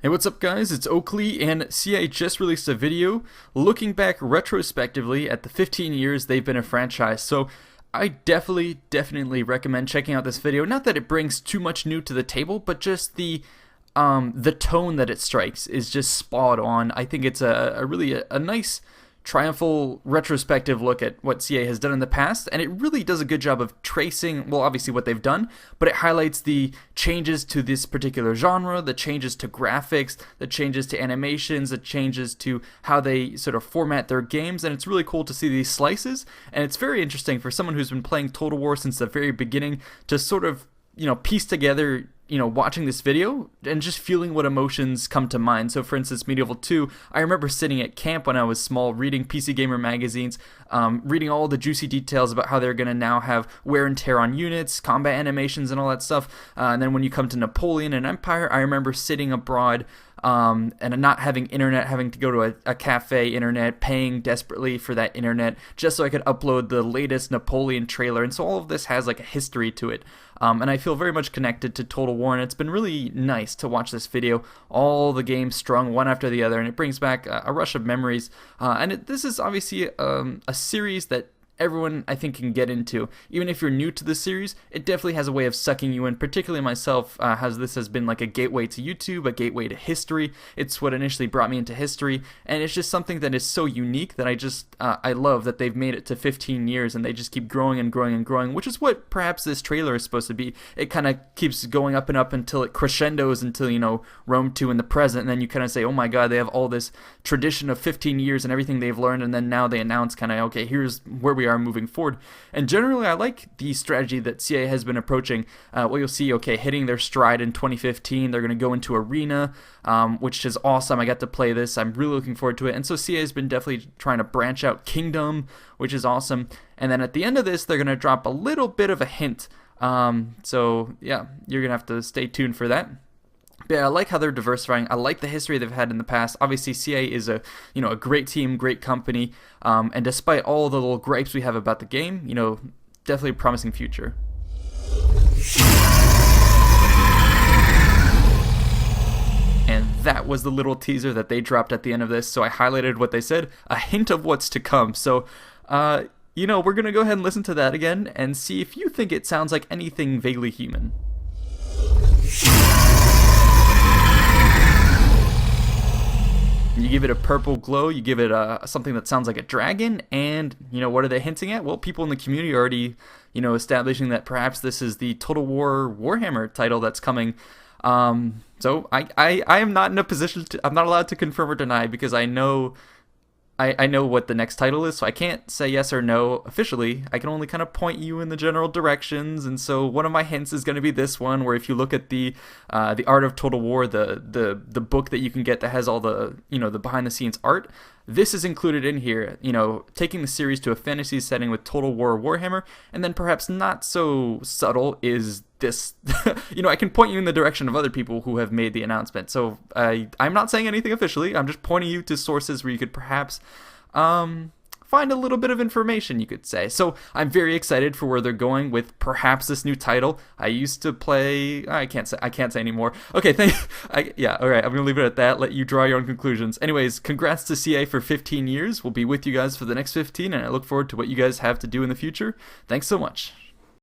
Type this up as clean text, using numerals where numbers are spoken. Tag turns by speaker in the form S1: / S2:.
S1: Hey, what's up guys, it's Oakley, and CA just released a video looking back retrospectively at the 15 years they've been a franchise. So I definitely recommend checking out this video. Not that it brings too much new to the table, but just the tone that it strikes is just spot on. I think it's a really nice triumphal retrospective look at what CA has done in the past, and it really does a good job of tracing, well, obviously what they've done, but it highlights the changes to this particular genre, the changes to graphics, the changes to animations, the changes to how they sort of format their games, and it's really cool to see these slices, and it's very interesting for someone who's been playing Total War since the very beginning to sort of, piece together, watching this video and just feeling what emotions come to mind. So for instance, Medieval 2, I remember sitting at camp when I was small, reading PC Gamer magazines, reading all the juicy details about how they're going to now have wear and tear on units, combat animations, and all that stuff. And then when you come to Napoleon and Empire, I remember sitting abroad and not having internet, having to go to a cafe internet, paying desperately for that internet just so I could upload the latest Napoleon trailer. And so all of this has like a history to it. And I feel very much connected to Total War, and it's been really nice to watch this video, all the games strung one after the other, and it brings back a rush of memories. This is obviously a series that everyone, I think, can get into. Even if you're new to the series, it definitely has a way of sucking you in, particularly myself, as this has been like a gateway to YouTube, a gateway to history. It's what initially brought me into history, and it's just something that is so unique that I love that they've made it to 15 years, and they just keep growing and growing and growing, which is what perhaps this trailer is supposed to be. It kind of keeps going up and up until it crescendos until, Rome 2 in the present, and then you kind of say, oh my god, they have all this tradition of 15 years and everything they've learned, and then now they announce kind of, okay, here's where we are moving forward. And generally I like the strategy that CA has been approaching. Well, you'll see, okay, hitting their stride in 2015, they're going to go into Arena, which is awesome. I got to play this, I'm really looking forward to it. And so CA has been definitely trying to branch out Kingdom, which is awesome. And then at the end of this, they're going to drop a little bit of a hint. So yeah, you're going to have to stay tuned for that. But yeah, I like how they're diversifying. I like the history they've had in the past. Obviously, CA is a great team, great company, and despite all the little gripes we have about the game, definitely a promising future. And that was the little teaser that they dropped at the end of this. So I highlighted what they said, a hint of what's to come. So, we're gonna go ahead and listen to that again and see if you think it sounds like anything vaguely human. You give it a purple glow, you give it something that sounds like a dragon, and, what are they hinting at? Well, people in the community are already, establishing that perhaps this is the Total War Warhammer title that's coming. So I am not in a position to, I'm not allowed to confirm or deny because I know what the next title is, so I can't say yes or no officially. I can only kind of point you in the general directions, and so one of my hints is going to be this one, where if you look at the Art of Total War, the book that you can get that has all the the behind the scenes art, this is included in here. Taking the series to a fantasy setting with Total War Warhammer, and then perhaps not so subtle is this. I can point you in the direction of other people who have made the announcement. So I'm not saying anything officially. I'm just pointing you to sources where you could perhaps find a little bit of information, you could say. So I'm very excited for where they're going with perhaps this new title. I used to play. I can't say anymore. Okay, yeah. All right. I'm gonna leave it at that. Let you draw your own conclusions. Anyways, congrats to CA for 15 years. We'll be with you guys for the next 15, and I look forward to what you guys have to do in the future. Thanks so much.